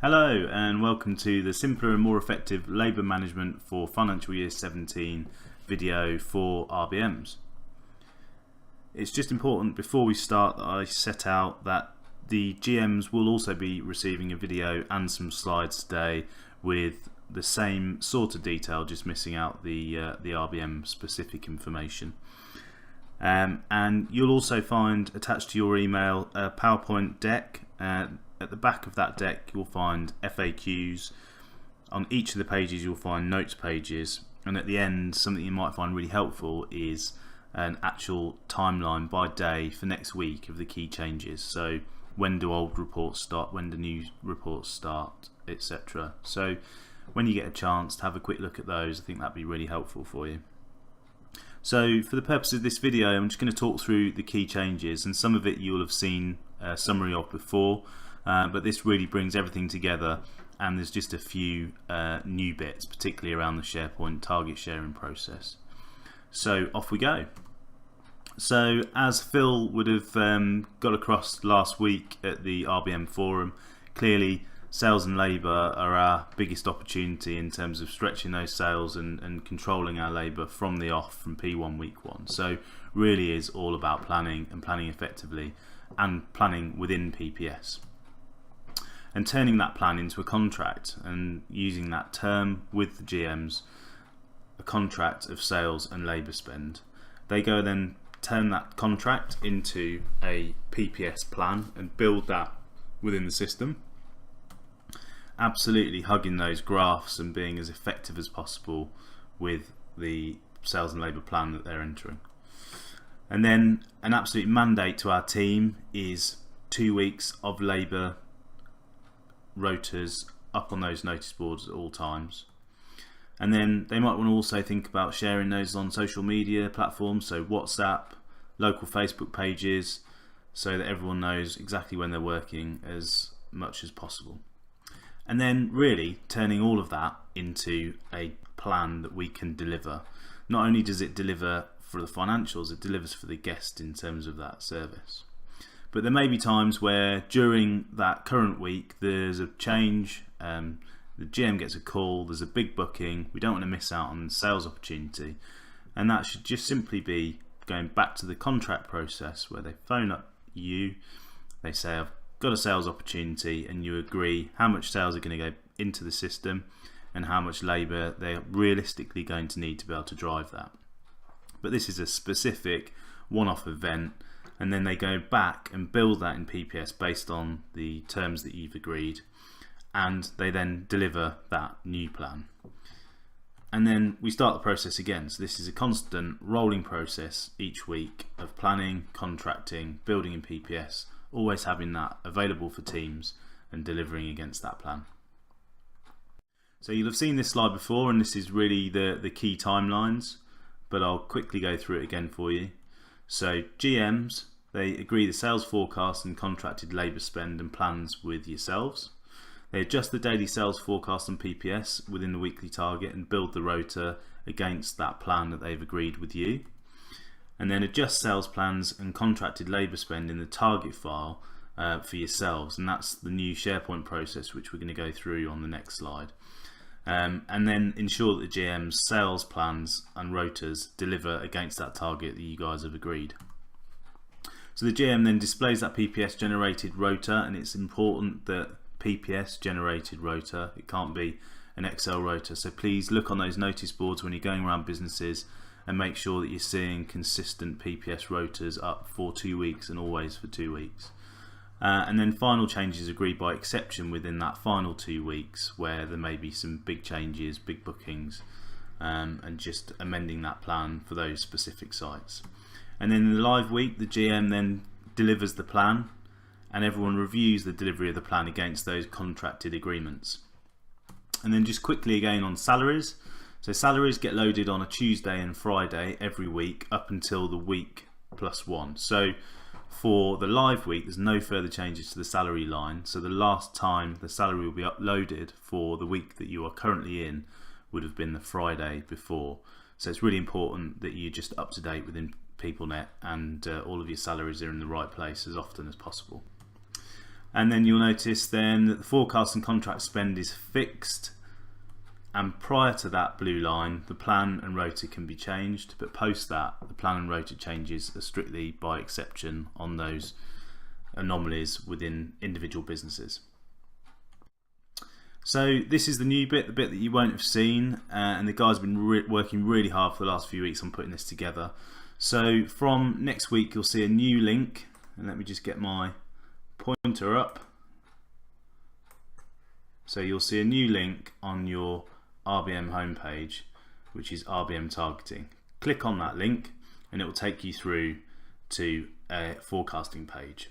Hello and welcome to the Simpler and More Effective Labour Management for Financial Year 17 video for RBMs. It's just important before we start that I set out that the GMs will also be receiving a video and some slides today with the same sort of detail, just missing out the RBM specific information. And you'll also find attached to your email a PowerPoint deck. At the back of that deck you'll find FAQs. On each of the pages you'll find notes pages, and at the end something you might find really helpful is an actual timeline by day for next week of the key changes. So when do old reports start, when do new reports start, etc. So when you get a chance to have a quick look at those, I think that'd be really helpful for you. So for the purpose of this video I'm just going to talk through the key changes, and some of it you'll have seen a summary of before. But this really brings everything together, and there's just a few new bits, particularly around the SharePoint target sharing process. So off we go. So as Phil would have got across last week at the RBM forum, clearly sales and labour are our biggest opportunity in terms of stretching those sales and controlling our labour from the off from P1 week 1. So really is all about planning and planning effectively and planning within PPS. And turning that plan into a contract and using that term with the GMs, a contract of sales and labour spend. They go then turn that contract into a PPS plan and build that within the system. Absolutely hugging those graphs and being as effective as possible with the sales and labour plan that they're entering. And then an absolute mandate to our team is 2 weeks of labour rotas up on those notice boards at all times. And then they might want to also think about sharing those on social media platforms, so WhatsApp, local Facebook pages, so that everyone knows exactly when they're working as much as possible. And then really turning all of that into a plan that we can deliver. Not only does it deliver for the financials, it delivers for the guest in terms of that service. But there may be times where during that current week there's a change, the GM gets a call, there's a big booking, we don't want to miss out on the sales opportunity, and that should just simply be going back to the contract process where they phone up you, they say I've got a sales opportunity, and you agree how much sales are going to go into the system and how much labour they're realistically going to need to be able to drive that. But this is a specific one-off event, and then they go back and build that in PPS based on the terms that you've agreed, and they then deliver that new plan. And then we start the process again. So this is a constant rolling process each week of planning, contracting, building in PPS, always having that available for teams and delivering against that plan. So you'll have seen this slide before, and this is really the key timelines, but I'll quickly go through it again for you. So GMs, they agree the sales forecast and contracted labour spend and plans with yourselves. They adjust the daily sales forecast on PPS within the weekly target and build the rota against that plan that they've agreed with you. And then adjust sales plans and contracted labour spend in the target file for yourselves, and that's the new SharePoint process which we're going to go through on the next slide. And then ensure that the GM's sales plans and rotas deliver against that target that you guys have agreed. So the GM then displays that PPS generated rota, and it's important that PPS generated rota, it can't be an Excel rota. So please look on those notice boards when you're going around businesses and make sure that you're seeing consistent PPS rotas up for 2 weeks and always for 2 weeks. And then final changes agreed by exception within that final 2 weeks where there may be some big changes, big bookings, and just amending that plan for those specific sites. And then in the live week the GM then delivers the plan, and everyone reviews the delivery of the plan against those contracted agreements. And then just quickly again on salaries. So salaries get loaded on a Tuesday and Friday every week up until the week +1. So for the live week there's no further changes to the salary line, so the last time the salary will be uploaded for the week that you are currently in would have been the Friday before. So it's really important that you're just up to date within PeopleNet and all of your salaries are in the right place as often as possible. And then you'll notice then that the forecast and contract spend is fixed, and prior to that blue line the plan and rota can be changed, but post that the plan and rota changes are strictly by exception on those anomalies within individual businesses. So this is the new bit, the bit that you won't have seen, and the guys have been working really hard for the last few weeks on putting this together. So from next week you'll see a new link, and let me just get my pointer up. So you'll see a new link on your RBM homepage, which is RBM targeting. Click on that link and it will take you through to a forecasting page.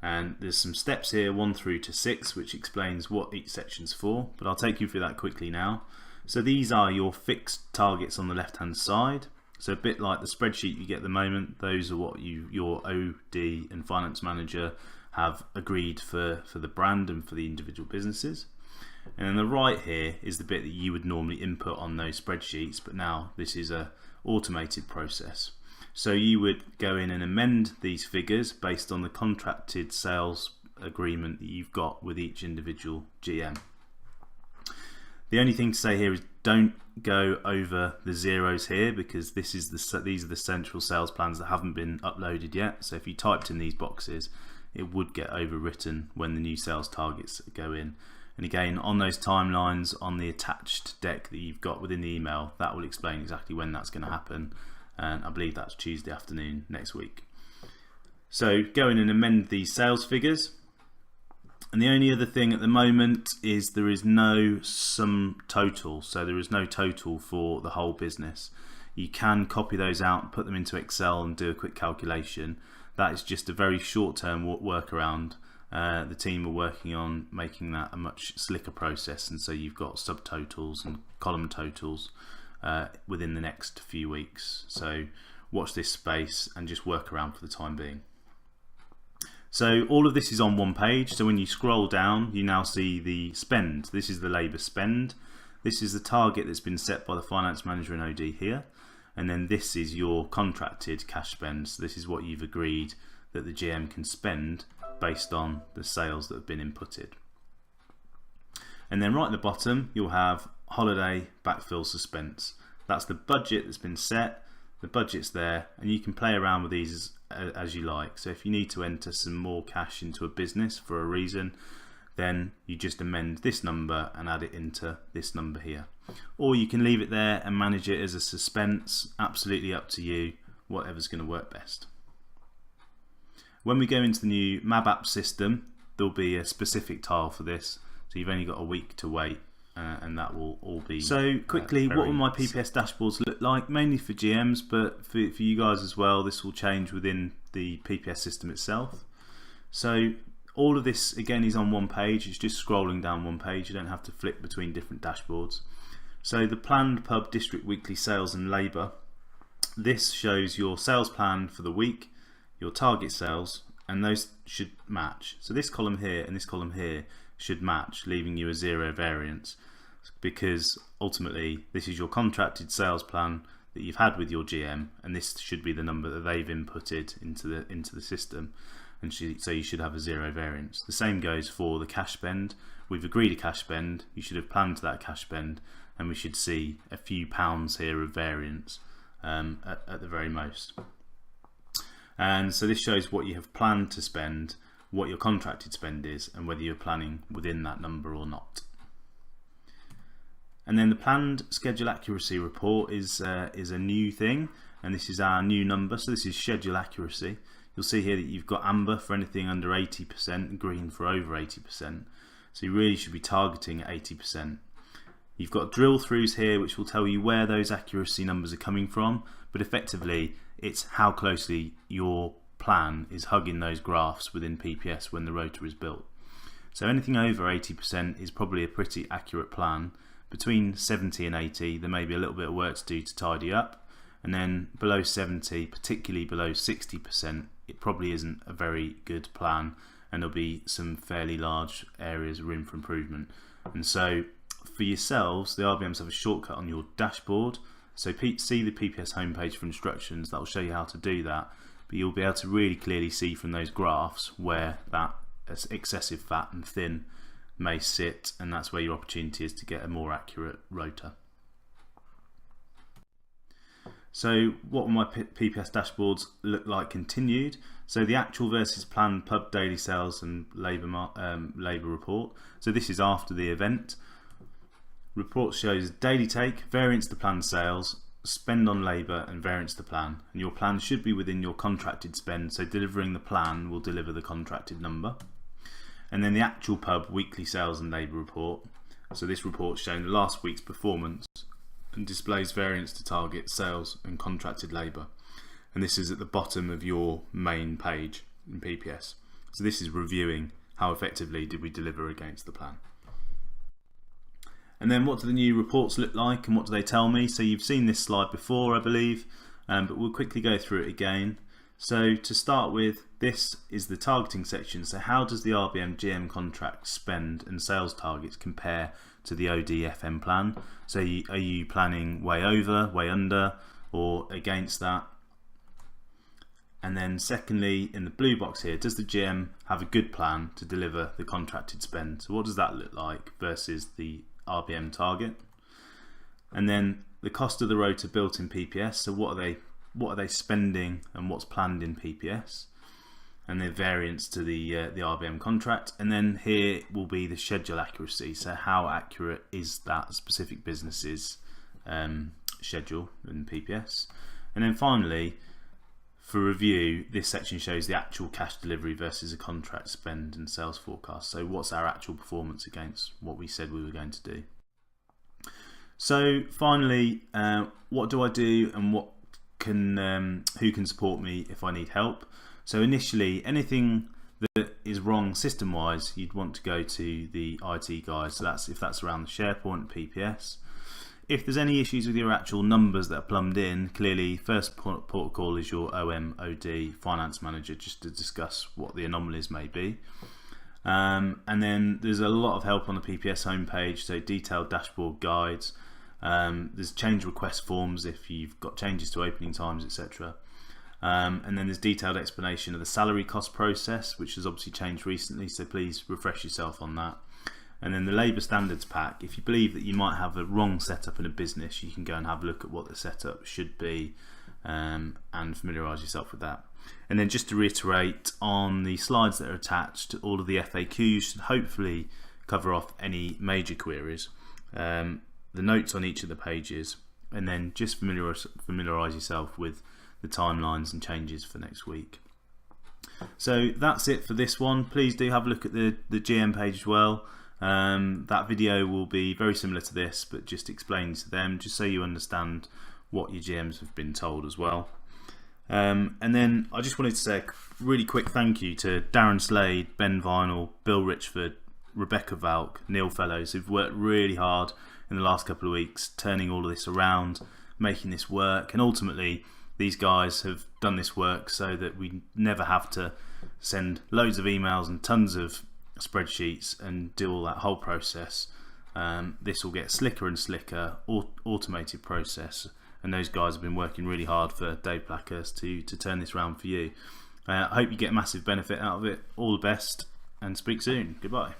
And there's some steps here, 1 through to 6, which explains what each section's for, but I'll take you through that quickly now. So these are your fixed targets on the left hand side. So a bit like the spreadsheet you get at the moment, those are what your OD and finance manager have agreed for the brand and for the individual businesses. And on the right here is the bit that you would normally input on those spreadsheets, but now this is a automated process. So you would go in and amend these figures based on the contracted sales agreement that you've got with each individual GM. The only thing to say here is don't go over the zeros here, because these are the central sales plans that haven't been uploaded yet. So if you typed in these boxes, it would get overwritten when the new sales targets go in. And again, on those timelines on the attached deck that you've got within the email, that will explain exactly when that's going to happen. And I believe that's Tuesday afternoon next week. So go in and amend these sales figures. And the only other thing at the moment is there is no sum total. So there is no total for the whole business. You can copy those out, put them into Excel and do a quick calculation. That is just a very short-term workaround. The team are working on making that a much slicker process, and so you've got subtotals and column totals within the next few weeks. So watch this space and just work around for the time being. So all of this is on one page. So when you scroll down, you now see the spend. This is the labour spend. This is the target that's been set by the finance manager and OD here. And then this is your contracted cash spend. So this is what you've agreed that the GM can spend based on the sales that have been inputted. And then right at the bottom you'll have holiday backfill suspense. That's the budget that's been set, the budget's there, and you can play around with these as you like. So if you need to enter some more cash into a business for a reason, then you just amend this number and add it into this number here. Or you can leave it there and manage it as a suspense, absolutely up to you, whatever's going to work best. When we go into the new MAB app system, there'll be a specific tile for this, so you've only got a week to wait, and that will all be. So quickly, what will my PPS dashboards look like? Mainly for GMs, but for you guys as well, this will change within the PPS system itself. So all of this again is on one page. It's just scrolling down one page. You don't have to flip between different dashboards. So the planned pub district weekly sales and labour. This shows your sales plan for the week, your target sales, and those should match. So this column here and this column here should match, leaving you a 0 variance, because ultimately this is your contracted sales plan that you've had with your GM, and this should be the number that they've inputted into the system, and so you should have a 0 variance. The same goes for the cash spend. We've agreed a cash spend, you should have planned that cash spend, and we should see a few pounds here of variance at the very most. And so this shows what you have planned to spend, what your contracted spend is, and whether you're planning within that number or not. And then the planned schedule accuracy report is a new thing, and this is our new number. So this is schedule accuracy. You'll see here that you've got amber for anything under 80% and green for over 80%. So you really should be targeting at 80%. You've got drill throughs here, which will tell you where those accuracy numbers are coming from, but effectively it's how closely your plan is hugging those graphs within PPS when the rotor is built. So anything over 80% is probably a pretty accurate plan. Between 70 and 80 there may be a little bit of work to do to tidy up, and then below 70, particularly below 60%, it probably isn't a very good plan, and there'll be some fairly large areas of room for improvement. And so for yourselves, the RBMs have a shortcut on your dashboard. So see the PPS homepage for instructions. That will show you how to do that, but you'll be able to really clearly see from those graphs where that excessive fat and thin may sit, and that's where your opportunity is to get a more accurate rota. So what will my PPS dashboards look like continued? So the actual versus planned pub daily sales and labour report. So this is after the event. Report shows daily take, variance to planned sales, spend on labour and variance to plan. And your plan should be within your contracted spend, so delivering the plan will deliver the contracted number. And then the actual pub weekly sales and labour report. So this report's showing the last week's performance and displays variance to target, sales and contracted labour. And this is at the bottom of your main page in PPS. So this is reviewing how effectively did we deliver against the plan. And then what do the new reports look like and what do they tell me? So you've seen this slide before, I believe, but we'll quickly go through it again. So to start with, this is the targeting section. So how does the RBM GM contract spend and sales targets compare to the ODFM plan? So are you planning way over, way under, or against that? And then secondly, in the blue box here, does the GM have a good plan to deliver the contracted spend? So what does that look like versus the RBM target? And then the cost of the rota built in PPS. So what are they spending and what's planned in PPS? And the variance to the RBM contract. And then here will be the schedule accuracy. So how accurate is that specific business's schedule in PPS? And then finally, for review, this section shows the actual cash delivery versus a contract spend and sales forecast. So what's our actual performance against what we said we were going to do? So finally, what do I do and what can who can support me if I need help? So initially, anything that is wrong system-wise, you'd want to go to the IT guys. So that's if that's around the SharePoint, PPS. If there's any issues with your actual numbers that are plumbed in, clearly first port of call is your OM/OD finance manager, just to discuss what the anomalies may be. And then there's a lot of help on the PPS homepage, so detailed dashboard guides. There's change request forms if you've got changes to opening times, etc. And then there's detailed explanation of the salary cost process, which has obviously changed recently, so please refresh yourself on that. And then the labour standards pack. If you believe that you might have a wrong setup in a business, you can go and have a look at what the setup should be and familiarise yourself with that. And then just to reiterate, on the slides that are attached, all of the FAQs should hopefully cover off any major queries. The notes on each of the pages, and then just familiarise yourself with the timelines and changes for next week. So that's it for this one. Please do have a look at the GM page as well. That video will be very similar to this, but just explains to them, just so you understand what your GMs have been told as well. And then I just wanted to say a really quick thank you to Darren Slade, Ben Vinal, Bill Richford, Rebecca Valk, Neil Fellows, who've worked really hard in the last couple of weeks, turning all of this around, making this work, and ultimately these guys have done this work so that we never have to send loads of emails and tons of spreadsheets and do all that whole process. This will get slicker and slicker, automated process, and those guys have been working really hard for Dave Blackhurst to turn this around for you. I hope you get a massive benefit out of it. All the best and speak soon. Goodbye.